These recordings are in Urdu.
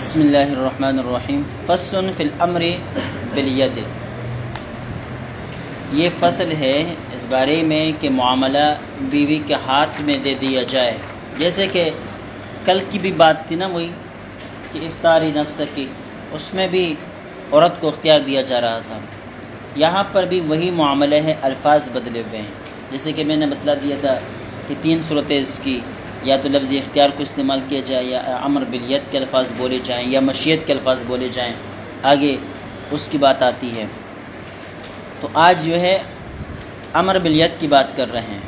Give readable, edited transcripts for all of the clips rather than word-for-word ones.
بسم اللہ الرحمن الرحیم فصل فی الامر بالید. یہ فصل ہے اس بارے میں کہ معاملہ بیوی کے ہاتھ میں دے دیا جائے. جیسے کہ کل کی بھی بات تھی نا وہی کہ اختیاری نفس کی، اس میں بھی عورت کو اختیار دیا جا رہا تھا. یہاں پر بھی وہی معاملہ ہے، الفاظ بدلے ہوئے ہیں. جیسے کہ میں نے بتلا دیا تھا کہ تین صورتیں اس کی، یا تو لفظ اختیار کو استعمال کیا جائے، یا امر بالید کے الفاظ بولے جائیں، یا مشیت کے الفاظ بولے جائیں. آگے اس کی بات آتی ہے. تو آج جو ہے امر بالید کی بات کر رہے ہیں.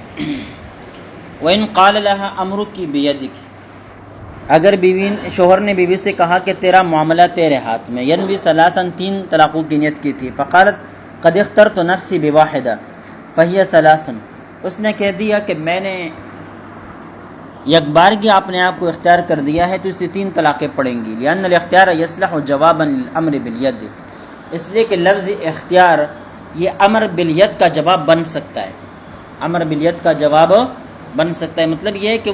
وَإِن قَالَ لَهَا أَمْرُكِ بِيَدِكِ، اگر شوہر نے بیوی سے کہا کہ تیرا معاملہ تیرے ہاتھ میں، یعنی ثلاثاً تین طلاقوں کی نیت کی تھی. فقالت قد اخترت نفسی بواحدہ فہی ثلاثاً، اس نے کہہ دیا کہ میں نے یک بارگی اپنے آپ کو اختیار کر دیا ہے، تو اسے تین طلاقیں پڑیں گی. لأن الاختیار یصلح جوابا للامر بالید، اس لیے کہ لفظ اختیار یہ امر بالید کا جواب بن سکتا ہے. امر بالید کا جواب بن سکتا ہے. مطلب یہ ہے کہ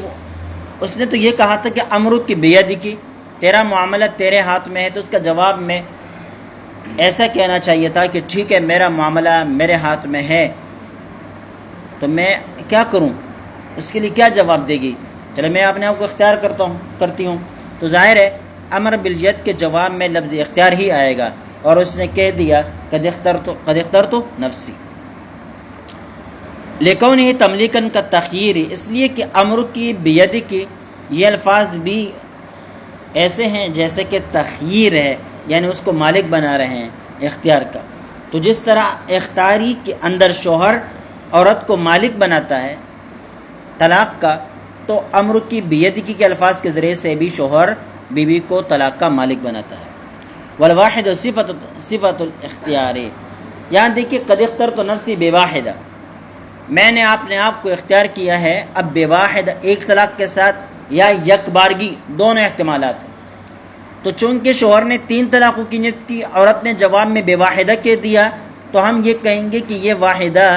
اس نے تو یہ کہا تھا کہ امرک کی بیدی کی، تیرا معاملہ تیرے ہاتھ میں ہے، تو اس کا جواب میں ایسا کہنا چاہیے تھا کہ ٹھیک ہے میرا معاملہ میرے ہاتھ میں ہے، تو میں کیا کروں، اس کے لیے کیا جواب دے گی؟ چلو میں اپنے آپ کو اختیار کرتی ہوں. تو ظاہر ہے امر بالید کے جواب میں لفظ اختیار ہی آئے گا، اور اس نے کہہ دیا قد اخترت نفسی. لیکن یہ تملیکن کا تخیر، اس لیے کہ امر کی بید کی یہ الفاظ بھی ایسے ہیں جیسے کہ تخیر ہے، یعنی اس کو مالک بنا رہے ہیں اختیار کا. تو جس طرح اختیاری کے اندر شوہر عورت کو مالک بناتا ہے طلاق کا، تو امر کی بیدکی کے الفاظ کے ذریعے سے بھی شوہر بیوی کو طلاق کا مالک بناتا ہے. والواحد صفت الاختیار، یہاں دیکھیے قد اخترت نفسی بواحدہ، میں نے اپنے آپ کو اختیار کیا ہے. اب بواحدہ ایک طلاق کے ساتھ یا یک بارگی، دونوں احتمالات ہیں. تو چونکہ شوہر نے تین طلاقوں کی نیت کی، عورت نے جواب میں بواحدہ کہہ دیا، تو ہم یہ کہیں گے کہ یہ واحدہ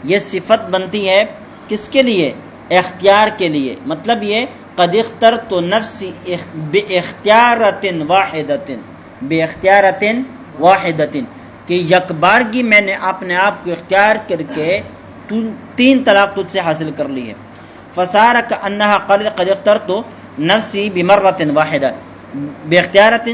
یہ صفت بنتی ہے کس کے لیے؟ اختیار کے لیے. مطلب یہ قد اخترت نفسی باختیارۃ واحدۃ، باختیارۃ واحدۃ، کہ یک بارگی میں نے اپنے آپ کو اختیار کر کے تین طلاق تجھ سے حاصل کر لی ہے. فصار کانھا قد اخترت نفسی بمرۃ واحدہ باختیارۃ،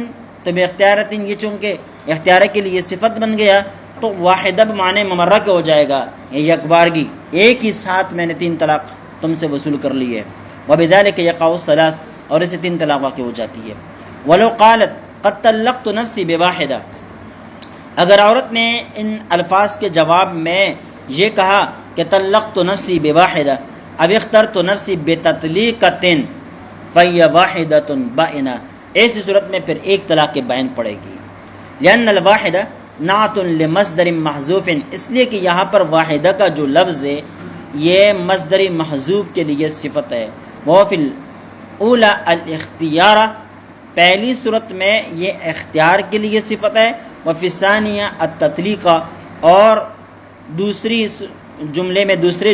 تو باختیارۃ یہ چونکہ اختیار کے لیے صفت بن گیا، تو واحدہ بمعنی ممرہ کا ہو جائے گا، یک بارگی ایک ہی ساتھ میں نے تین طلاق تم سے وصول کر لی ہے. وبذلک یقع الثلاث، اور اسے تین طلاق واقع ہو جاتی ہے. ولو قالت قد طلقت نفسی بواحدہ، اگر عورت نے ان الفاظ کے جواب میں یہ کہا کہ طلقت نفسی بواحدہ اب اخترت نفسی بتطلیقۃ فہی واحدۃ بائنہ، ایسی صورت میں پھر ایک طلاق بائن پڑے گی. لأن الواحدہ نعت لمصدر محذوف، اس لیے کہ یہاں پر واحدہ کا جو لفظ ہے یہ مصدر محذوف کے لیے صفت ہے. وہ فی الاولی الاختیار، پہلی صورت میں یہ اختیار کے لیے صفت ہے. وفی الثانیہ التطلیق، اور دوسرے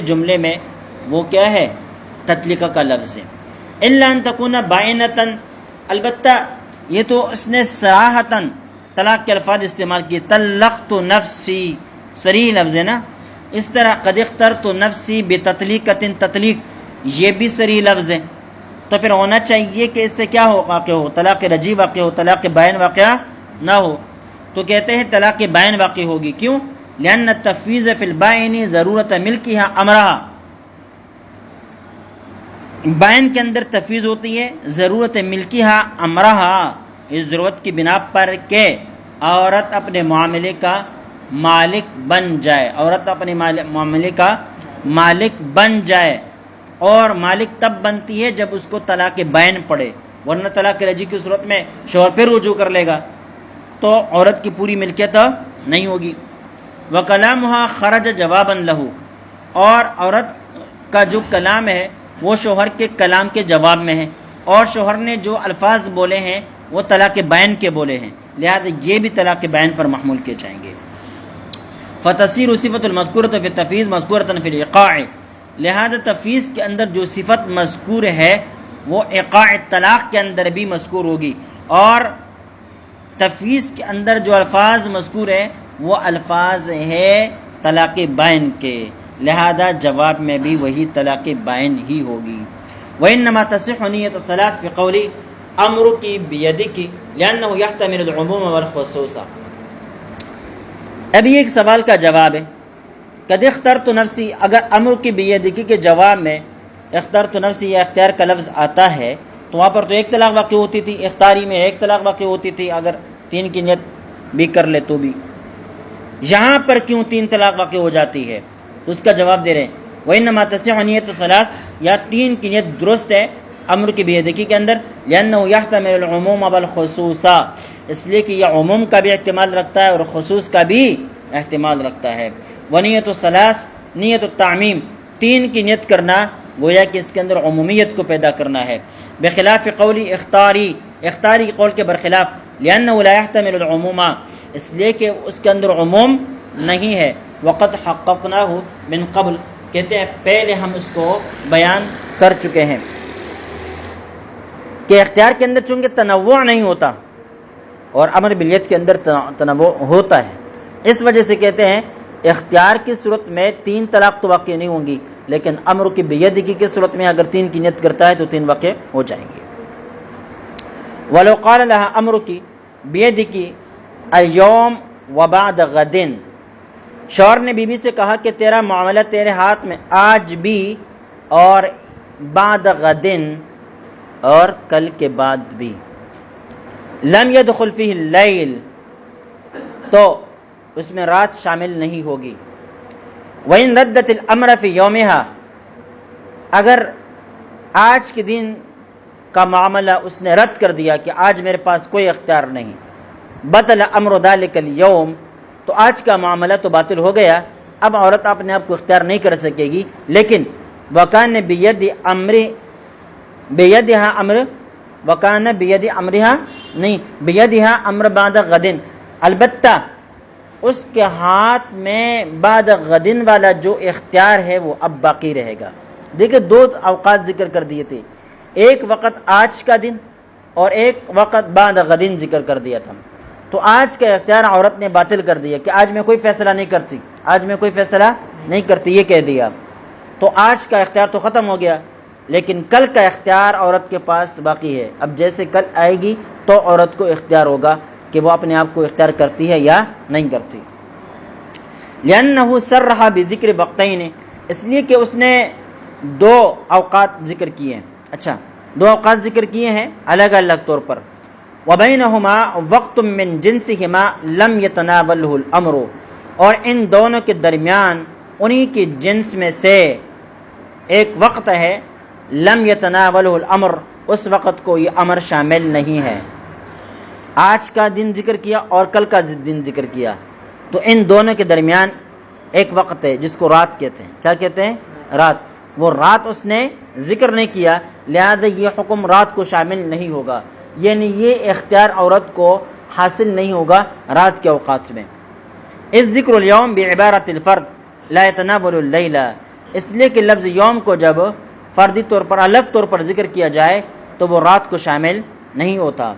جملے میں وہ کیا ہے؟ تطلیقہ کا لفظ ہے. الا ان تکون بائنۃ، البتہ یہ تو اس نے صراحتاً طلاق کے الفاظ استعمال کیے. طلقت نفسی صریح لفظ ہے نا. اس طرح قد اخترت نفسی بتطلیقۃ، تطلیق یہ بھی صریح لفظ ہے. تو پھر ہونا چاہیے کہ اس سے کیا ہو واقع ہو؟ طلاق رجعی واقع ہو، طلاق بائن واقع نہ ہو. تو کہتے ہیں طلاق بائن واقع ہوگی. کیوں؟ لأن التفویض فی البائن ضرورت ملکہا امرہا، بائن کے اندر تفویض ہوتی ہے ضرورت ملکہا امرہا، اس ضرورت کی بنا پر کہ عورت اپنے معاملے کا مالک بن جائے، عورت اپنے معاملے کا مالک بن جائے. اور مالک تب بنتی ہے جب اس کو طلاق بائن پڑے، ورنہ طلاق رجعی کی صورت میں شوہر پھر رجوع کر لے گا تو عورت کی پوری ملکیت نہیں ہوگی. وَكَلَامُهَا خَرَجَ جَوَابًا لَهُ، اور عورت کا جو کلام ہے وہ شوہر کے کلام کے جواب میں ہے، اور شوہر نے جو الفاظ بولے ہیں وہ طلاق بائن کے بولے ہیں، لہذا یہ بھی طلاق بائن پر محمول کیے جائیں گے. فتصیر صفت المذکورۃ فی التفویض مذکورۃ فی الایقاع، لہذا تفویض کے اندر جو صفت مذکور ہے وہ ایقاع طلاق کے اندر بھی مذکور ہوگی، اور تفویض کے اندر جو الفاظ مذکور ہیں وہ الفاظ ہے طلاق بائن کے، لہذا جواب میں بھی وہی طلاق بائن ہی ہوگی۔ وَإِنَّمَا تَصِحُّ نِيَّةُ الثَّلَاثِ فِي قَوْلِ أَمْرُكِ بِيَدِكِ لِأَنَّهُ يَحْتَمِلُ الْعُمُومَ وَالْخُصُوصَ۔ اب یہ ایک سوال کا جواب ہے، قد اخترت نفسی، اگر امر کی بیدکی کے جواب میں اخترت نفسی یا اختیار کا لفظ آتا ہے تو وہاں پر تو ایک طلاق واقع ہوتی تھی، اختیاری میں ایک طلاق واقع ہوتی تھی، اگر 3 کی نیت بھی کر لے تو بھی، یہاں پر کیوں 3 طلاق واقع ہو جاتی ہے؟ تو اس کا جواب دے رہے ہیں وَإِنَّمَا تَصِحُّ نِيَّةُ الثَّلَاثِ، یا 3 کی نیت درست ہے امر کی بیدکی کے اندر، لِأَنَّهُ يَحْتَمِلُ الْعُمُومَ وَالْخُصُوصَ، اس لیے کہ یہ عموم کا بھی احتمال رکھتا ہے اور خصوص کا بھی احتمال رکھتا ہے۔ وَنِيَّةُ الثَّلَاثِ، نیت التعمیم، 3 کی نیت کرنا گویا کہ اس کے اندر عمومیت کو پیدا کرنا ہے، بخلاف قولی اختاری، اختاری قول کے برخلاف، لِأَنَّهُ لَا يَحْتَمِلُ الْعُمُومَ، اس لیے کہ اس کے اندر عموم نہیں ہے، وَقَدْ حَقَّقْنَاهُ مِن قبل، کہتے ہیں پہلے ہم اس کو بیان کر چکے ہیں کہ اختیار کے اندر چونکہ تنوع نہیں ہوتا اور امر بالیت کے اندر تنوع ہوتا ہے، اس وجہ سے کہتے ہیں اختیار کی صورت میں 3 طلاق تو واقع نہیں ہوں گی، لیکن امر کی بیدکی کی صورت میں اگر 3 کی نیت کرتا ہے تو 3 واقع ہو جائیں گے۔ وَلَوْ قَالَ لَهَا أَمْرُكِ بِيَدِكِ الْيَوْمَ وَبَعْدَ غَدٍ، شوہر نے بیوی سے کہا کہ تیرا معاملہ تیرے ہاتھ میں آج بھی اور بعد غدن، اور کل کے بعد بھی، لم يدخل فيه اللیل، تو اس میں رات شامل نہیں ہوگی۔ وَإِن رَدَّتِ الْأَمْرَ فِي يَوْمِهَا، اگر آج کے دن کا معاملہ اس نے رد کر دیا کہ آج میرے پاس کوئی اختیار نہیں، بطل امر ذلك اليوم، تو آج کا معاملہ تو باطل ہو گیا، اب عورت اپنے آپ کو اختیار نہیں کر سکے گی، لیکن وَكَانَ بِيَدِ امر بِيَدِهَا امر وَكَانَ بِيَدِ امرها نہیں بِيَدِهَا امر بعد غدن، البتہ اس کے ہاتھ میں بعد غدن والا جو اختیار ہے وہ اب باقی رہے گا۔ دیکھیں 2 اوقات ذکر کر دیے تھے، ایک وقت آج کا دن اور ایک وقت بعد غدن ذکر کر دیا تھا، تو آج کا اختیار عورت نے باطل کر دیا کہ آج میں کوئی فیصلہ نہیں کرتی، آج میں کوئی فیصلہ نہیں کرتی، یہ کہہ دیا، تو آج کا اختیار تو ختم ہو گیا، لیکن کل کا اختیار عورت کے پاس باقی ہے۔ اب جیسے کل آئے گی تو عورت کو اختیار ہوگا کہ وہ اپنے آپ کو اختیار کرتی ہے یا نہیں کرتی۔ لِأَنَّهُ صَرَّحَ بِذِكْرِ وَقْتَيْنِ، اس لیے کہ اس نے 2 اوقات ذکر کیے ہیں، اچھا 2 اوقات ذکر کیے ہیں الگ الگ طور پر، وَبَيْنَهُمَا وَقْتٌ مِّن جِنسِهِمَا لَمْ يَتَنَاوَلْهُ الْأَمْرُ، اور ان دونوں کے درمیان انہی کی جنس میں سے ایک وقت ہے، لم يتناولہ الامر، اس وقت کو یہ امر شامل نہیں ہے۔ آج کا دن ذکر کیا اور کل کا دن ذکر کیا، تو ان دونوں کے درمیان ایک وقت ہے جس کو رات کہتے ہیں۔ کیا کہتے ہیں؟ رات، وہ رات اس نے ذکر نہیں کیا، لہذا یہ حکم رات کو شامل نہیں ہوگا، یعنی یہ اختیار عورت کو حاصل نہیں ہوگا رات کے اوقات میں۔ اذ ذکر اليوم بعبارت الفرد لا يتناول اللیل، اس لیے کہ لفظ یوم کو جب فردی طور پر الگ طور پر ذکر کیا جائے تو وہ رات کو شامل نہیں ہوتا۔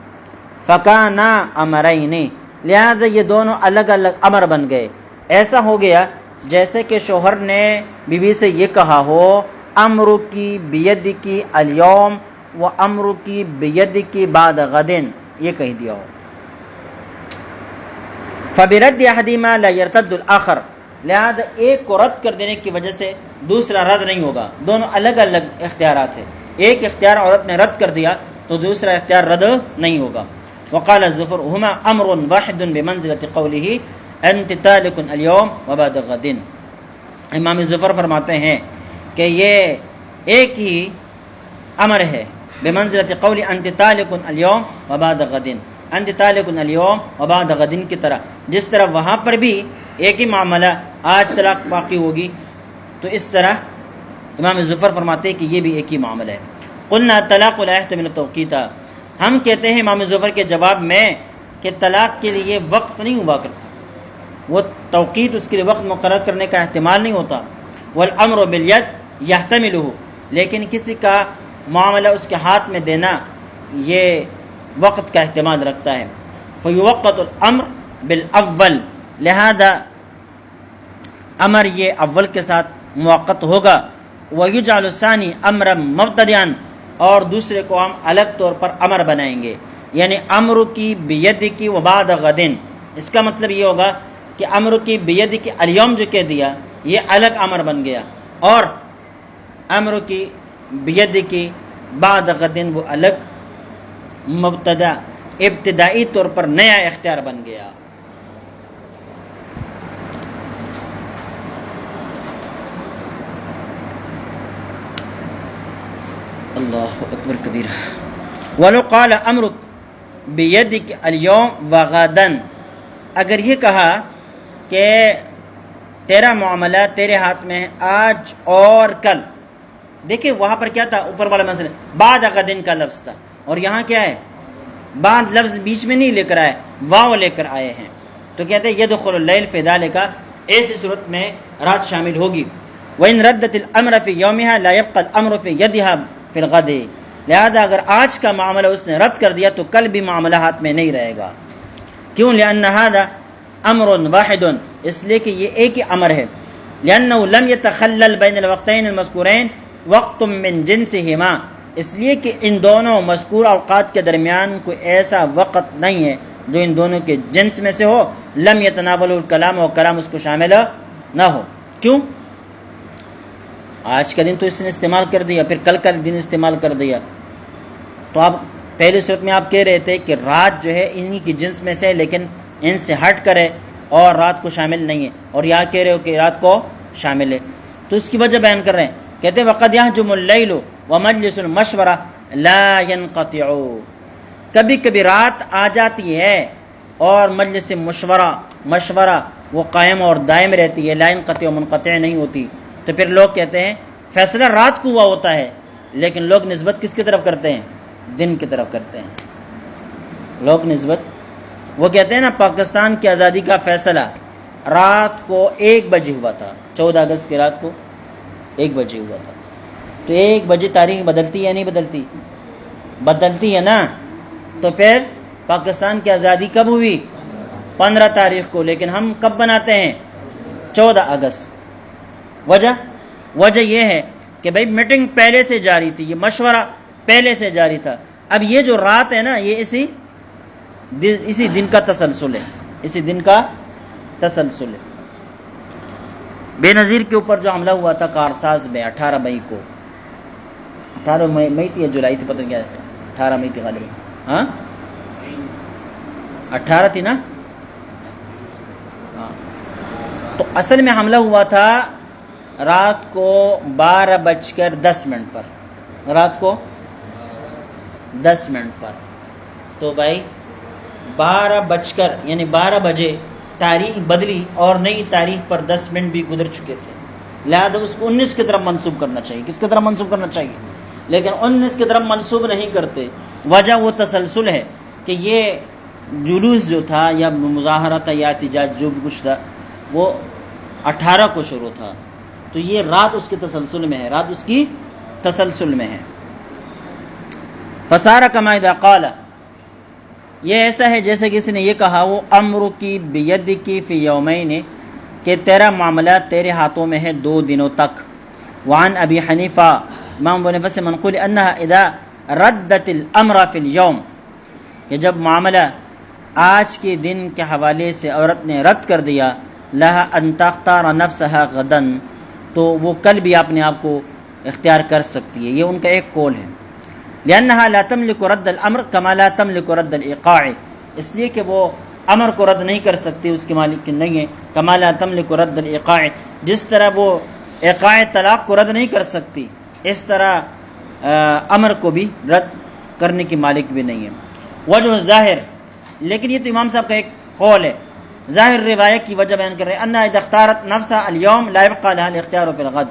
فکانا امرین، لہذا یہ دونوں الگ الگ امر بن گئے، ایسا ہو گیا جیسے کہ شوہر نے بیوی سے یہ کہا ہو امر کی بید کی اليوم و امر کی بید کی بعد غدن، یہ کہہ دیا ہو۔ فبرد احدہما لا یرتد الاخر، لہذا ایک کو رد کر دینے کی وجہ سے دوسرا رد نہیں ہوگا، دونوں الگ الگ اختیارات ہیں، ایک اختیار عورت نے رد کر دیا تو دوسرا اختیار رد نہیں ہوگا۔ وقال الزفر هما امر واحد بمنزلة قوله انت طالق اليوم وبعد غد، امام ظفر فرماتے ہیں کہ یہ ایک ہی امر ہے، بمنزلة قول انت طالق اليوم وبعد غد، انت طالق اليوم وبعد غد کی طرح، جس طرح وہاں پر بھی ایک ہی معاملہ آج طلاق باقی ہوگی، تو اس طرح امام ظفر فرماتے ہیں کہ یہ بھی ایک ہی معاملہ ہے۔ قلنا طلاق لا يحتمل توقیتا، ہم کہتے ہیں امام ظفر کے جواب میں کہ طلاق کے لیے وقت نہیں ہوا کرتا، وہ توقیت اس کے لیے وقت مقرر کرنے کا احتمال نہیں ہوتا۔ والامر بالید یحتملہ، لیکن کسی کا معاملہ اس کے ہاتھ میں دینا یہ وقت کا احتمال رکھتا ہے۔ فیوقت الامر بالاول، لہذا امر یہ اول کے ساتھ موقت ہوگا، ویجعل الثانی امرا مبتدئا، اور دوسرے کو ہم الگ طور پر امر بنائیں گے، یعنی امر کی بیدک وبعد غدن، اس کا مطلب یہ ہوگا کہ امر کی بیدک الیوم جو کہہ دیا یہ الگ امر بن گیا، اور امر کی بیدک بعد غدن وہ الگ مبتدا ابتدائی طور پر نیا اختیار بن گیا۔ اللہ اکبر کبیرہ۔ وَلَوْ قَالَ أَمْرُكَ بِيَدِكَ الْيَوْمَ وَغَدًا، اگر یہ کہا کہ تیرا معاملہ تیرے ہاتھ میں ہے آج اور کل، دیکھیں وہاں پر کیا تھا، اوپر والا مسئلہ بعد غدن کا لفظ تھا، اور یہاں کیا ہے، بعد لفظ بیچ میں نہیں لے کر آئے، واو لے کر آئے ہیں، تو کہتے ہیں يَدْخُلُ اللَّيْلَ فِي ذَلِكَ، ایسی صورت میں رات شامل ہوگی۔ وَإِنْ رَدَّتِ الْأَمْرَ فِي يَوْمِهَا لَا يَبْقَى الْأَمْرُ فِي يَدِهَا فِي الْغَدِ، لہذا اگر آج کا معاملہ اس نے رد کر دیا تو کل بھی معاملہ ہاتھ میں نہیں رہے گا۔ کیوں؟ لأن هذا امر واحد، اس لیے کہ یہ ایک ہی امر ہے، لأنه لم يتخلل بين الوقتين المذكورين وقت من جنسهما، اس لیے کہ ان دونوں مذکور اوقات کے درمیان کوئی ایسا وقت نہیں ہے جو ان دونوں کے جنس میں سے ہو، لم يتناول الکلام، اور کلام اس کو شامل نہ ہو۔ کیوں؟ آج کا دن تو اس نے استعمال کر دیا، پھر کل کا دن استعمال کر دیا، تو اب پہلی صورت میں آپ کہہ رہے تھے کہ رات جو ہے انہی کی جنس میں سے لیکن ان سے ہٹ کر ہے اور رات کو شامل نہیں ہے، اور یہاں کہہ رہے ہو کہ رات کو شامل ہے، تو اس کی وجہ بیان کر رہے ہیں، کہتے ہیں وَقَدْ يَهْجُمُ اللَّيْلُ وَمَجْلِسُ الْمَشْوَرَةِ لَا يَنْقَطِعُ، کبھی کبھی رات آ جاتی ہے اور مجلس مشورہ وہ قائم اور دائم رہتی ہے، لا ينقطع منقطع نہیں ہوتی، تو پھر لوگ کہتے ہیں فیصلہ رات کو ہوا ہوتا ہے، لیکن لوگ نسبت کس کی طرف کرتے ہیں، دن کی طرف کرتے ہیں، لوگ نسبت، وہ کہتے ہیں نا پاکستان کی آزادی کا فیصلہ رات کو 1 بجے ہوا تھا، 14 اگست کی رات کو 1 بجے ہوا تھا، تو 1 بجے تاریخ بدلتی ہے یا نہیں بدلتی؟ بدلتی ہے نا، تو پھر پاکستان کی آزادی کب ہوئی؟ 15 تاریخ کو، لیکن ہم کب بناتے ہیں؟ 14 اگست۔ وجہ یہ ہے کہ بھائی میٹنگ پہلے سے جاری تھی، یہ مشورہ پہلے سے جاری تھا، اب یہ جو رات ہے نا یہ اسی دن کا تسلسل ہے، اسی دن کا تسلسل ہے۔ بے نظیر کے اوپر جو حملہ ہوا تھا کارساز میں 18 مئی کو، 18 مئی تھی یا جولائی تھی، پتہ نہیں کیا ہے، 18 مئی تھی غالباً، ہاں 18 تھی نا، ہاں، تو اصل میں حملہ ہوا تھا رات کو 12:10 پر، رات کو 10 منٹ پر، تو بھائی 12 بجے تاریخ بدلی اور نئی تاریخ پر 10 منٹ بھی گزر چکے تھے، لہذا اس کو 19 کی طرف منسوب کرنا چاہیے، کس کی طرف منسوب کرنا چاہیے، لیکن 19 کی طرف منسوب نہیں کرتے، وجہ وہ تسلسل ہے کہ یہ جلوس جو تھا یا مظاہرہ تھا یا احتجاج جو بھی کچھ تھا وہ 18 کو شروع تھا، تو یہ رات اس کے تسلسل میں ہے، رات اس کی تسلسل میں ہے۔ فَصَارَ كَمَا إِذَا قَالَ، یہ ایسا ہے جیسے کہ اس نے یہ کہا، وہ امرُكِ بِيَدِكِ فِي يَوْمَيْنِ، کہ تیرا معاملہ تیرے ہاتھوں میں ہے 2 دنوں تک۔ وعن ابی حنیفہ، امام ابو حنیفہ سے منقول انہا اذا ردت الامر فی اليوم، کہ جب معاملہ آج کے دن کے حوالے سے عورت نے رد کر دیا، لہا ان تختار نفسها غدا، تو وہ کل بھی اپنے آپ کو اختیار کر سکتی ہے، یہ ان کا ایک قول ہے۔ لأنها لا تملك رد الامر كما لا تملك رد الايقاع، اس لیے کہ وہ امر کو رد نہیں کر سکتی، اس کی مالک نہیں ہے، كما لا تملك رد الايقاع، جس طرح وہ ایقاع طلاق کو رد نہیں کر سکتی، اس طرح امر کو بھی رد کرنے کی مالک بھی نہیں ہے۔ وجہ ظاہر، لیکن یہ تو امام صاحب کا ایک قول ہے، ظاہر روایت کی وجہ بیان کر رہے ہیں، انها اذا اختارت نفسها اليوم لا يبقى لها الاختيار في الغد،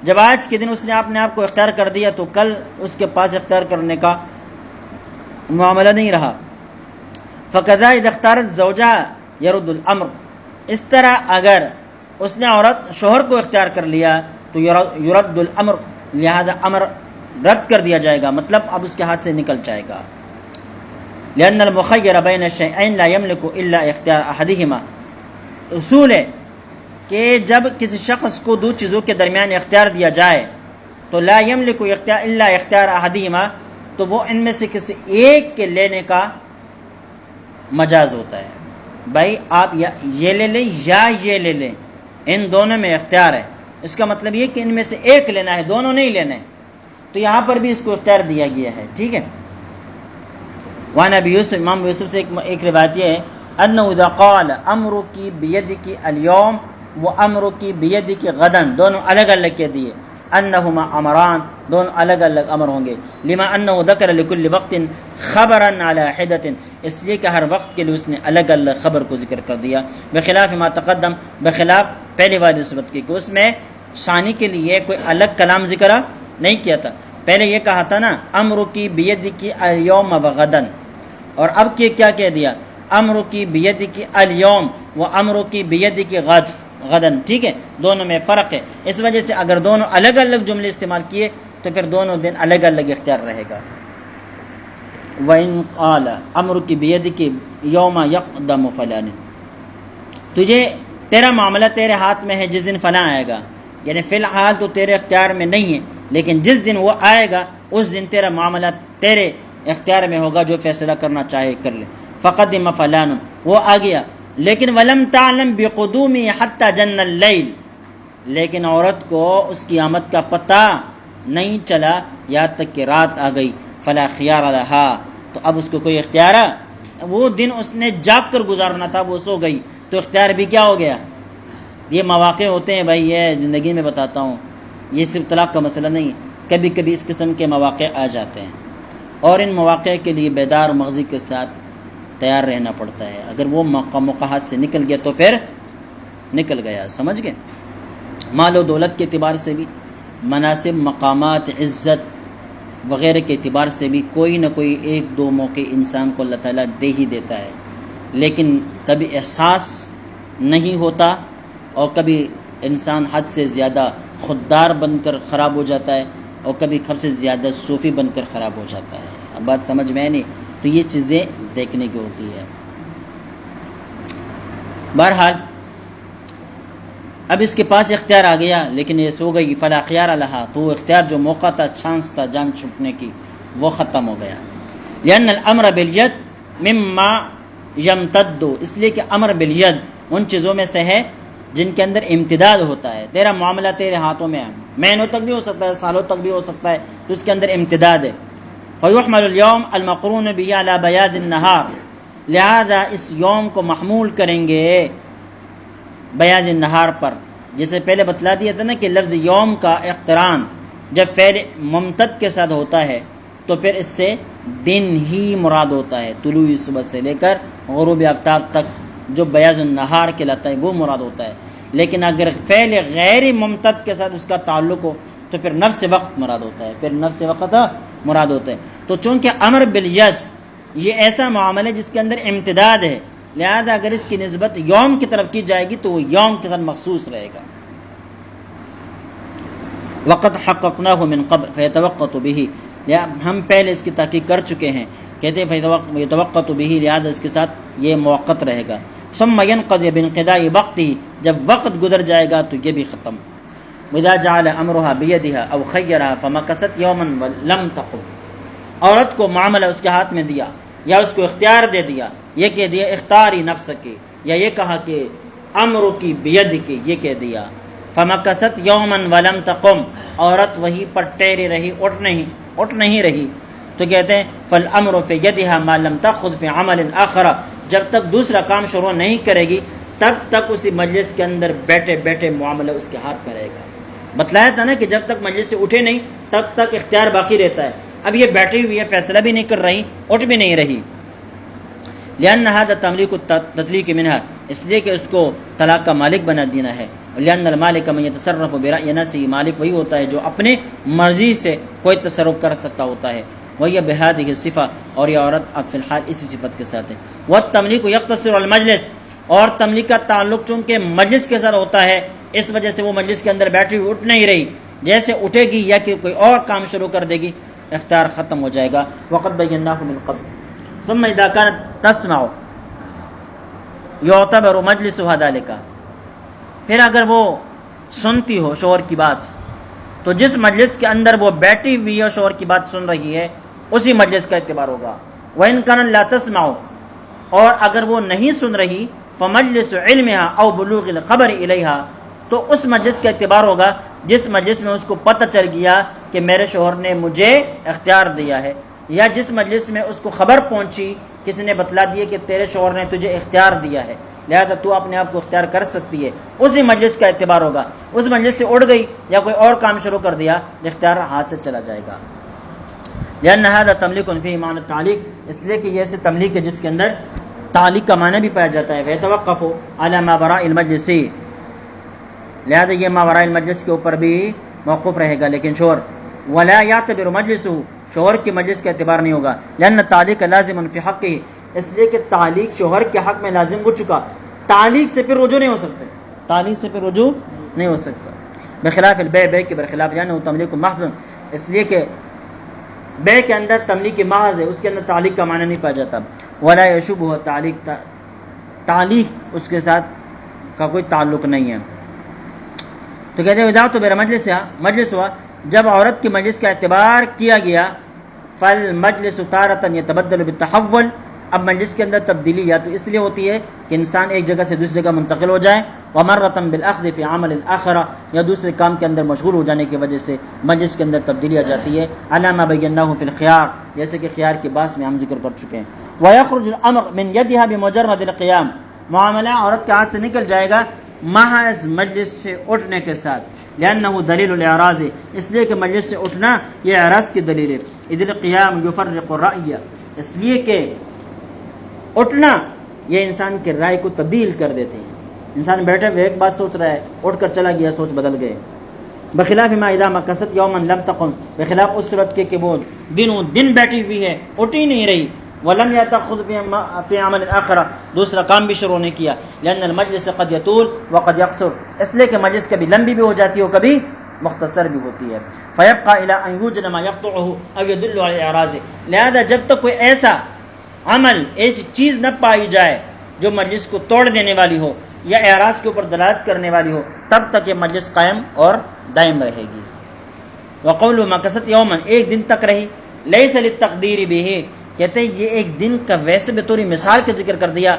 جب آج کے دن اس نے اپنے آپ کو اختیار کر دیا تو کل اس کے پاس اختیار کرنے کا معاملہ نہیں رہا۔ فَكَذَا اِذَا اخْتَارَتْ زَوْجَهَا يَرُدُّ الْأَمْرِ، اس طرح اگر اس نے عورت شوہر کو اختیار کر لیا تو يُرَدُّ الْأَمْرِ، لہذا امر رد کر دیا جائے گا، مطلب اب اس کے ہاتھ سے نکل جائے گا۔ لأن المخیر بین الشیئین لا یملک الا اختیار احدہما، اصول ہے کہ جب کسی شخص کو دو چیزوں کے درمیان اختیار دیا جائے تو لا یملک الا اختیار احدہما، تو وہ ان میں سے کسی ایک کے لینے کا مجاز ہوتا ہے. بھائی آپ یہ لے لیں یا یہ لے لیں، ان دونوں میں اختیار ہے. اس کا مطلب یہ کہ ان میں سے ایک لینا ہے، دونوں نہیں لینا ہے. تو یہاں پر بھی اس کو اختیار دیا گیا ہے. ٹھیک ہے. وعن ابی یوسف، امام یوسف سے ایک روایت یہ ہے انه اذا قال امرك بيدك اليوم وامرك بيدك غدا، دونوں الگ الگ کہہ دیے. انہما امران، دونوں الگ الگ امر ہوں گے. لما انه ذکر لكل وقت خبرا على حدة، اس لیے کہ ہر وقت کے لیے اس نے الگ الگ خبر کو ذکر کر دیا. بخلاف ما تقدم، بخلاف پہلی والی صورت کی کہ اس میں ثانی کے لیے کوئی الگ کلام ذکر نہیں کیا تھا. پہلے یہ کہا تھا نا امرك بيدك اليوم وغدا، اور اب کیا کہہ دیا امرك بيدك اليوم وامرك بيدك غدا. ٹھیک ہے، دونوں میں فرق ہے. اس وجہ سے اگر دونوں الگ الگ جملے استعمال کیے تو پھر دونوں دن الگ الگ اختیار رہے گا. وَإِن قَالَ أَمْرُكِ بِيَدِكِ يَوْمَ يَقْدَمُ فَلَانٍ، تجھے تیرا معاملہ تیرے ہاتھ میں ہے جس دن فلاں آئے گا، یعنی فی الحال تو تیرے اختیار میں نہیں ہے، لیکن جس دن وہ آئے گا اس دن تیرا معاملہ تیرے اختیار میں ہوگا، جو فیصلہ کرنا چاہے کر لے. فَقَدِّمَ فَلَانٌ، وہ آ گیا، لیکن وَلَمْ تَعْلَمْ بِقُدُومِهِ حَتَّى جَنَّ اللَّيْلِ، لیکن عورت کو اس کی آمد کا پتہ نہیں چلا یہاں تک کہ رات آ گئی. فلا خیار لہا، تو اب اس کو کوئی اختیار، وہ دن اس نے جاگ کر گزارنا تھا، وہ سو گئی تو اختیار بھی کیا ہو گیا. یہ مواقع ہوتے ہیں بھائی، یہ زندگی میں بتاتا ہوں، یہ صرف طلاق کا مسئلہ نہیں ہے، کبھی کبھی اس قسم کے مواقع آ جاتے ہیں اور ان مواقع کے لیے بیدار مغزی کے ساتھ تیار رہنا پڑتا ہے. اگر وہ موقع ہاتھ سے نکل گیا تو پھر نکل گیا، سمجھ گئے. مال و دولت کے اعتبار سے بھی، مناصب، مقامات، عزت وغیرہ کے اعتبار سے بھی کوئی نہ کوئی ایک دو موقع انسان کو اللہ تعالیٰ دے ہی دیتا ہے، لیکن کبھی احساس نہیں ہوتا اور کبھی انسان حد سے زیادہ خوددار بن کر خراب ہو جاتا ہے اور کبھی حد سے زیادہ صوفی بن کر خراب ہو جاتا ہے. اب بات سمجھ میں نہیں، تو یہ چیزیں دیکھنے کی ہوتی ہے. بہرحال اب اس کے پاس اختیار آ گیا لیکن یہ سو گئی. فلا خیار لہا، تو وہ اختیار جو موقع تھا، چانس تھا جان چھٹنے کی، وہ ختم ہو گیا. لأن الامر بالید مما یمتد، اس لیے کہ امر بالید ان چیزوں میں سے ہے جن کے اندر امتداد ہوتا ہے. تیرا معاملہ تیرے ہاتھوں میں ہے، مہینوں تک بھی ہو سکتا ہے، سالوں تک بھی ہو سکتا ہے، تو اس کے اندر امتداد ہے. فیحمل اليوم المقرون به على بیاد النہار، لہذا اس یوم کو محمول کریں گے بیاد النہار پر. جیسے پہلے بتلا دیا تھا نا کہ لفظ یوم کا اقتران جب فعل ممتد کے ساتھ ہوتا ہے تو پھر اس سے دن ہی مراد ہوتا ہے، طلوع صبح سے لے کر غروب آفتاب تک جو بیاض النہار کہلاتا ہے وہ مراد ہوتا ہے. لیکن اگر فعل غیر ممتد کے ساتھ اس کا تعلق ہو تو پھر نفس وقت مراد ہوتا ہے، پھر نفس وقت مراد ہوتا ہے. تو چونکہ امر بالید یہ ایسا معاملہ ہے جس کے اندر امتداد ہے، لہذا اگر اس کی نسبت یوم کی طرف کی جائے گی تو وہ یوم کے ساتھ مخصوص رہے گا. وقت حققناہ من قبل فیتوقت به، ہم پہلے اس کی تحقیق کر چکے ہیں، کہتے ہیں فیتوقت به، لہذا اس کے ساتھ یہ موقت رہے گا. ثم ينقضي بانقضاء وقته، جب وقت گزر جائے گا تو یہ بھی ختم. وإذا جعل أمرها بيدها أو خيرها فمكثت يوما ولم تقم، عورت کو معاملہ اس کے ہاتھ میں دیا یا اس کو اختیار دے دیا، یہ کہہ دیا اختاری نفس کے، یا یہ کہا کہ امر کی بید کی، یہ کہہ دیا فمکست یوما ولم تقم، عورت وہی پر ٹیری رہی، اٹھ نہیں رہی، تو کہتے ہیں فالامر فی یدها ما لم تاخذ فی عمل آخر، جب تک دوسرا کام شروع نہیں کرے گی تب تک اسی مجلس کے اندر بیٹھے بیٹھے معاملہ اس کے ہاتھ میں رہے گا. بتلایا تھا نا کہ جب تک مجلس سے اٹھے نہیں تب تک اختیار باقی رہتا ہے. اب یہ بیٹھی ہوئی ہے، فیصلہ بھی نہیں کر رہی، اٹھ بھی نہیں رہی. لأن هذا تملیک التطلیق منها، اس لیے کہ اس کو طلاق کا مالک بنا دینا ہے. لأن المالک من يتصرف برأی نفسه، مالک وہی ہوتا ہے جو اپنے مرضی سے کوئی تصرف کر سکتا ہوتا ہے. وہی بهذه الصفة، اور یہ عورت اب فی الحال اسی صفت کے ساتھ ہے. والتملیک یقتصر على المجلس، اور تملیک کا تعلق چونکہ مجلس کے ساتھ ہوتا ہے اس وجہ سے وہ مجلس کے اندر بیٹھی ہوئی اٹھ نہیں رہی، جیسے اٹھے گی یا کہ کوئی اور کام شروع کر دے گی اختیار ختم ہو جائے گا. وقد بیناہ من قبل، ثم اذا كانت تسمع يعتبر مجلسها ذلك، پھر اگر وہ سنتی ہو شوہر کی بات تو جس مجلس کے اندر وہ بیٹھی ہوئی ہے شوہر کی بات سن رہی ہے اسی مجلس کا اعتبار ہوگا. وَإِن كَانَتْ لَا تَسْمَعُ، اور اگر وہ نہیں سن رہی فَمَجْلِسُ عِلْمِهَا أَوْ بُلُوغِ الْخَبَرِ إِلَيْهَا، تو اس مجلس کا اعتبار ہوگا جس مجلس میں اس کو پتہ چل گیا کہ میرے شوہر نے مجھے اختیار دیا ہے، یا جس مجلس میں اس کو خبر پہنچی کسی نے بتلا دیا کہ تیرے شوہر نے تجھے اختیار دیا ہے لہذا تو اپنے آپ کو اختیار کر سکتی ہے، اسی مجلس کا اعتبار ہوگا. اس مجلس سے اڑ گئی یا کوئی اور کام شروع کر دیا اختیار ہاتھ سے چلا جائے گا. لأن هذا تملیک فی معنی تعلیق، اس لیے کہ یہ ایسے تملیک ہے جس کے اندر تعلیق کا معنی بھی پایا جاتا ہے. فیتوقف علی ما وراء المجلس، لہذا یہ ما وراء المجلس کے اوپر بھی موقوف رہے گا. لیکن شوہر ولا یعتبر مجلسہ، شوہر کی مجلس کا اعتبار نہیں ہوگا. لأن تعلیق لازم فی حقہ، اس لیے کہ تعلیق شوہر کے حق میں لازم ہو چکا، تعلیق سے پھر رجوع نہیں ہو سکتے، تعلیق سے پھر رجوع نہیں ہو سکتا. بخلاف البیع، بیع کے برخلاف، یعنی وہ تملیک محض، اس لیے کہ بیع کے اندر تملیک محض ہے، اس کے اندر تعلیق کا معنی نہیں پایا جاتا. ولا یشبہ تعلیق، تعلیق اس کے ساتھ کا کوئی تعلق نہیں ہے. تو کہتے ہیں وداعت بیر مجلس ہوا، جب عورت کی مجلس کا اعتبار کیا گیا، فالمجلس تارۃ یتبدل بالتحول، اب مجلس کے اندر تبدیلی یا تو اس لیے ہوتی ہے کہ انسان ایک جگہ سے دوسری جگہ منتقل ہو جائے، ومرۃ بالاخذ فی عمل الاخرہ، یا دوسرے کام کے اندر مشغول ہو جانے کی وجہ سے مجلس کے اندر تبدیلی آ جاتی ہے. علی ما بیناہ فی الخیار، جیسے کہ خیار کے باس میں ہم ذکر کر چکے ہیں. ویخرج الامر من یدها بمجرد القیام، معاملہ عورت کے ہاتھ سے نکل جائے گا محض مجلس سے اٹھنے کے ساتھ. لأنہ دلیل الاعراض، اس لیے کہ مجلس سے اٹھنا یہ اعراض کی دلیل ہے. اذ القیام یفرق الرأی، اس لیے کہ اٹھنا یہ انسان کے رائے کو تبدیل کر دیتے ہیں. انسان بیٹھے ہوئے ایک بات سوچ رہا ہے، اٹھ کر چلا گیا سوچ بدل گئے. بخلاف ما اذا مکثت یوما لم تقم، بخلاف اس صورت کے کہ وہ دن بیٹھی ہوئی ہے اٹھی نہیں رہی. ولم یتخذ فی عمل آخر، دوسرا کام بھی شروع نہیں کیا. لأن المجلس قد یطول وقد یقصر، اس لیے کہ مجلس کبھی لمبی بھی ہو جاتی ہے کبھی مختصر بھی ہوتی ہے. فیبقى الى ان یوجد ما یقطعه او يدل على الاعراض، لہذا جب تک کوئی ایسا عمل، ایسی چیز نہ پائی جائے جو مجلس کو توڑ دینے والی ہو یا اعراض کے اوپر دلالت کرنے والی ہو، تب تک یہ مجلس قائم اور دائم رہے گی. وقول مکثت یوما، ایک دن تک رہی. لیس للتقدیر به، کہتے ہیں یہ ایک دن کا ویسے بطور مثال کے ذکر کر دیا،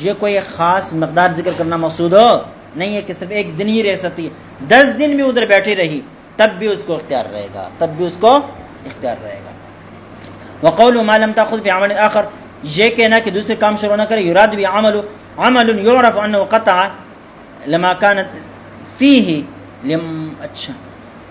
یہ کوئی خاص مقدار ذکر کرنا مقصود ہو نہیں ہے کہ صرف ایک دن ہی رہ سکتی ہے. 10 دن بھی ادھر بیٹھی رہی تب بھی اس کو اختیار رہے گا، تب بھی اس کو اختیار رہے گا. وقول ما لم تاخذ في عمل آخر، یہ کہنا کہ دوسرے کام شروع نہ کرے. یراد بھی عمل یعرف انه قطع لما كانت فيه اچھا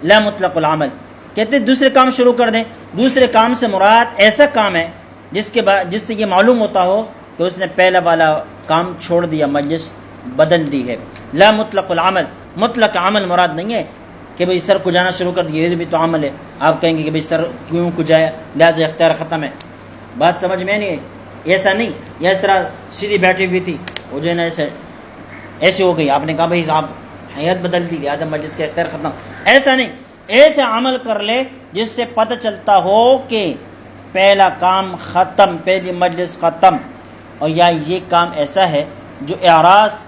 لا مطلق العمل، کہتے دوسرے کام شروع کر دیں. دوسرے کام سے مراد ایسا کام ہے جس سے یہ معلوم ہوتا ہو کہ اس نے پہلا والا کام چھوڑ دیا، مجلس بدل دی ہے. لا مطلق العمل، مطلق عمل مراد نہیں ہے کہ بھئی سر کو جانا شروع کر دیا، یہ بھی تو عمل ہے. آپ کہیں گے کہ بھئی سر کیوں کو جایا لہٰذا اختیار ختم ہے. بات سمجھ میں نہیں ہے، ایسا نہیں. یا اس طرح سیدھی بیٹھی ہوئی تھی، وہ جو ہے نا ایسے ہو گئی، آپ نے کہا بھئی آپ حیات بدل دی لہٰذا مجلس کا اختیار ختم. ایسا نہیں، ایسے عمل کر لے جس سے پتہ چلتا ہو کہ پہلا کام ختم، پہلی مجلس ختم، اور یا یہ کام ایسا ہے جو اعراض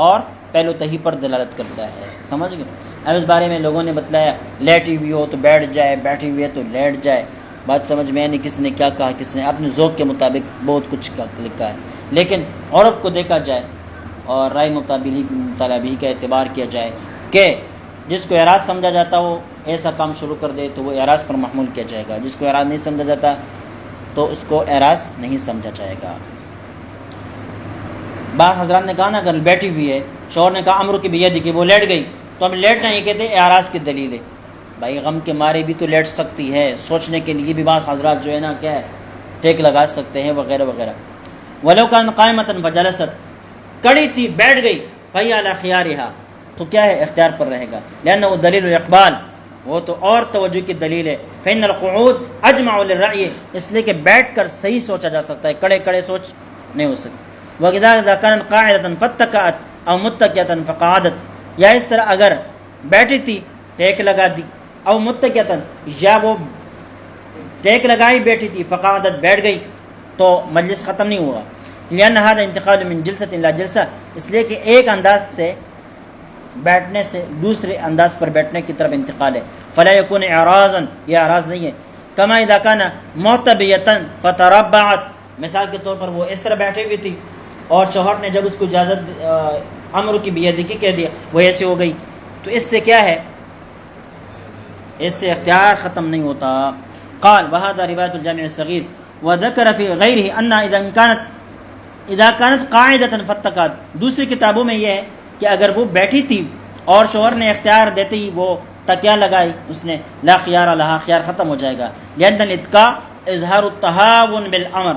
اور پہلو تہی پر دلالت کرتا ہے. سمجھ گئے؟ اب اس بارے میں لوگوں نے بتلایا لیٹی ہوئی ہو تو بیٹھ جائے، بیٹھی ہوئی ہے تو لیٹ جائے. بات سمجھ میں نہیں، کس نے کیا کہا، کس نے اپنے ذوق کے مطابق بہت کچھ لکھا ہے. لیکن عورت کو دیکھا جائے اور رائے مطالبی کا اعتبار کیا جائے کہ جس کو اعراض سمجھا جاتا ہو ایسا کام شروع کر دے تو وہ اعراض پر محمول کیا جائے گا. جس کو اعراض نہیں سمجھا جاتا تو اس کو اعراض نہیں سمجھا جائے گا. بعض حضرات نے کہا نا اگر بیٹھی ہوئی ہے، شوہر نے کہا امر کی بیدی کی، وہ لیٹ گئی، تو ہم لیٹنا یہ کہتے ہیں اعراض کی دلیل ہے. بھائی غم کے مارے بھی تو لیٹ سکتی ہے، سوچنے کے لیے بھی بعض حضرات جو ہے نا کیا ہے ٹیک لگا سکتے ہیں وغیرہ وغیرہ. ولو کان قائمۃ فجلست، کڑی تھی بیٹھ گئی، فہی علی خیارها، تو کیا ہے اختیار پر رہے گا. لأنه دلیل الاقبال، وہ تو اور توجہ کی دلیل ہے. فإن القعود اجمع للرأی، اس لیے کہ بیٹھ کر صحیح سوچا جا سکتا ہے، کڑے کڑے سوچ نہیں ہو سکتی. وَإِذَا كَانَتْ قَاعِدَةً فَاتَّكَأَتْ أَوْ مُتَّكِئَةً فَقَعَدَتْ، یا اس طرح اگر بیٹھی تھی ٹیک لگا دی، او متکئۃ، یا وہ ٹیک لگائی بیٹھی تھی، فقعدت بیٹھ گئی، تو مجلس ختم نہیں ہوا. لأن هذا انتقال من جلسة إلى جلسة، اس لیے کہ ایک انداز سے بیٹھنے سے دوسرے انداز پر بیٹھنے کی طرف انتقال ہے. فلا يكون اعراضا، یہ اعراض نہیں ہے. كما اذا كان معتبية فتربعت، مثال کے طور پر وہ اس طرح بیٹھے ہوئی تھی اور شوہر نے جب اس کو اجازت امر کی بیدکی کہہ دیا وہ ایسے ہو گئی، تو اس سے کیا ہے، اس سے اختیار ختم نہیں ہوتا. قال وهذا روایت الجامع الصغیر وذكر في غیرہ ان اذا كانت قاعدة فاتقت. دوسری کتابوں میں یہ ہے کہ اگر وہ بیٹھی تھی اور شوہر نے اختیار دیتے ہی وہ تکیہ لگائی اس نے، لا خیار لہا، خیار ختم ہو جائے گا. لأن الاتقاء اظہار التہاون بالامر،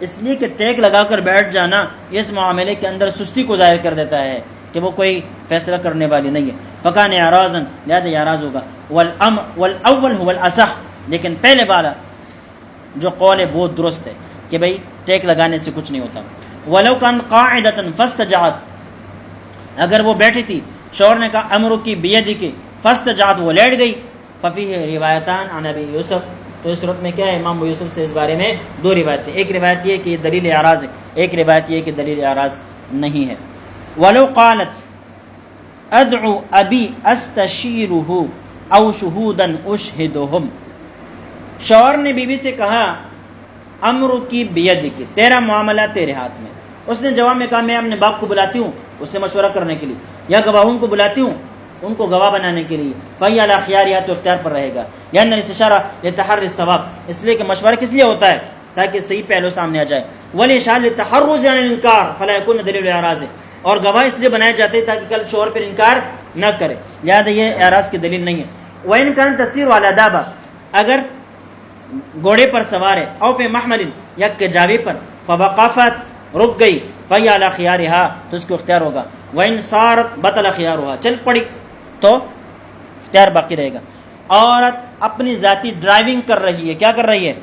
اس لیے کہ ٹیک لگا کر بیٹھ جانا اس معاملے کے اندر سستی کو ظاہر کر دیتا ہے کہ وہ کوئی فیصلہ کرنے والی نہیں ہے. فکان اعراضا، لہذا اعراض ہوگا. والاول هو الاصح، لیکن پہلے والا جو قول ہے وہ درست ہے کہ بھئی ٹیک لگانے سے کچھ نہیں ہوتا. ولو کان قاعدۃ فاستجعت، اگر وہ بیٹھی تھی شوہر نے کہا امرکی بیدک فاستجعت، وہ لیٹ گئی. ففیہ روایتان عن ابی یوسف، تو اس صورت میں کیا ہے، امام ابو یوسف سے اس بارے میں دو روایتیں، ایک روایت یہ کہ یہ دلیل اعراض ہے، ایک روایت یہ کہ دلیل اعراض نہیں ہے. ولو قالت ادعو ابی استشیرہ او شہودا اشہدہم، شوہر نے بیوی سے کہا امر کی بیدک، تیرا معاملہ تیرے ہاتھ میں. اس نے جواب میں کہا میں اپنے باپ کو بلاتی ہوں اس سے مشورہ کرنے کے لیے، یا گواہوں کو بلاتی ہوں ان کو گواہ بنانے کے لیے. فہی علی خیارہا، تو اختیار پر رہے گا. لأن الاستشارہ لتحری الصواب، اس لیے کہ مشورہ کس لیے ہوتا ہے، تاکہ صحیح پہلو سامنے آ جائے. والاشارہ للتحرز عن الانکار فلا يكون دلیل اعراض، اور گواہ اس لیے بنائے جاتے ہیں تاکہ کل شوہر پر انکار نہ کرے، لہذا یہ اعراض کی دلیل نہیں ہے. وإن كان تسير على دابہ، اگر گھوڑے پر سوار ہے، او پہ محمل، یا کجاوی پر، فوقفت، رک گئی، فہی علی خیارہا، تو اس کو اختیار ہوگا. وإن صارت بطل خیارہا، چل پڑی تو اختیار باقی رہے گا. عورت اپنی ذاتی ڈرائیونگ کر رہی ہے، کیا کر رہی ہے،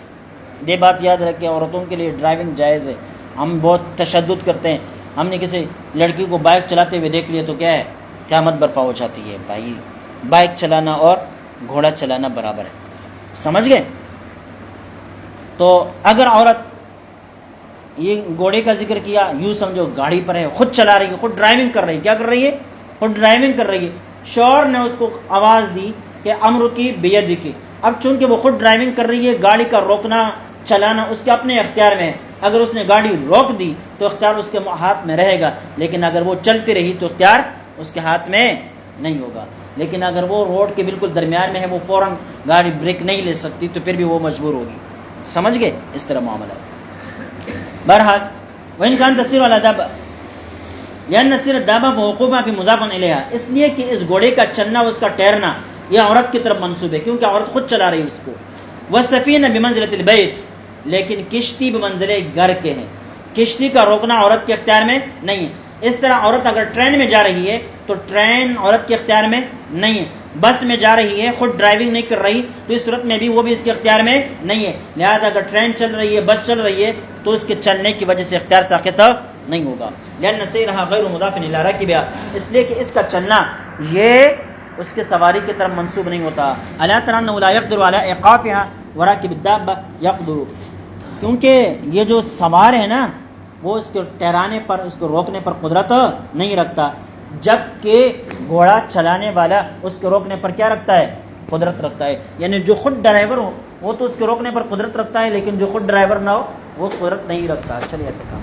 یہ بات یاد رکھیں عورتوں کے لیے ڈرائیونگ جائز ہے. ہم بہت تشدد کرتے ہیں، ہم نے کسی لڑکی کو بائک چلاتے ہوئے دیکھ لیا تو کیا ہے، قیامت برپا ہو جاتی ہے. بھائی بائک چلانا اور گھوڑا چلانا برابر ہے، سمجھ گئے. تو اگر عورت، یہ گھوڑے کا ذکر کیا، یوں سمجھو گاڑی پر ہے، خود چلا رہی ہے، خود ڈرائیونگ کر رہی ہے، کیا کر رہی ہے، خود ڈرائیونگ کر رہی ہے. شوہر نے اس کو آواز دی کہ امر کی بیدک، اب چونکہ وہ خود ڈرائیونگ کر رہی ہے، گاڑی کا روکنا چلانا اس کے اپنے اختیار میں ہے. اگر اس نے گاڑی روک دی تو اختیار اس کے ہاتھ میں رہے گا، لیکن اگر وہ چلتی رہی تو اختیار اس کے ہاتھ میں نہیں ہوگا. لیکن اگر وہ روڈ کے بالکل درمیان میں ہے، وہ فوراً گاڑی بریک نہیں لے سکتی، تو پھر بھی وہ مجبور ہوگی. سمجھ گئے، اس طرح معاملہ. بہرحال وإن كان تسير على دابة لأن سير الدابة موقوفة في مضاف إليها، اس لیے کہ اس گھوڑے کا چلنا، اس کا ٹہرنا یہ عورت کی طرف منسوب ہے، کیونکہ عورت خود چلا رہی ہے اس کو. والسفینہ بمنزلة البیت، لیکن کشتی بمنزلے گھر کے ہیں، کشتی کا روکنا عورت کے اختیار میں نہیں ہے. اس طرح عورت اگر ٹرین میں جا رہی ہے تو ٹرین عورت کے اختیار میں نہیں ہے. بس میں جا رہی ہے، خود ڈرائیونگ نہیں کر رہی، تو اس صورت میں بھی وہ بھی اس کے اختیار میں نہیں ہے. لہذا اگر ٹرین چل رہی ہے، بس چل رہی ہے، تو اس کے چلنے کی وجہ سے اختیار ساقط نہیں ہوگا. لأن سیرها غیر مضاف إلی راکبها، اس لیے کہ اس کا چلنا یہ اس کے سواری کی طرف منسوب نہیں ہوتا. الا تری انه لا يقدر على ایقافها وراکب الدابة يقدر، کیونکہ یہ جو سوار ہے نا وہ اس کے ٹہرانے پر، اس کو روکنے پر قدرت نہیں رکھتا، جبکہ گھوڑا چلانے والا اس کے روکنے پر کیا رکھتا ہے، قدرت رکھتا ہے. یعنی جو خود ڈرائیور ہو وہ تو اس کے روکنے پر قدرت رکھتا ہے، لیکن جو خود ڈرائیور نہ ہو وہ قدرت نہیں رکھتا. چلیے اتکا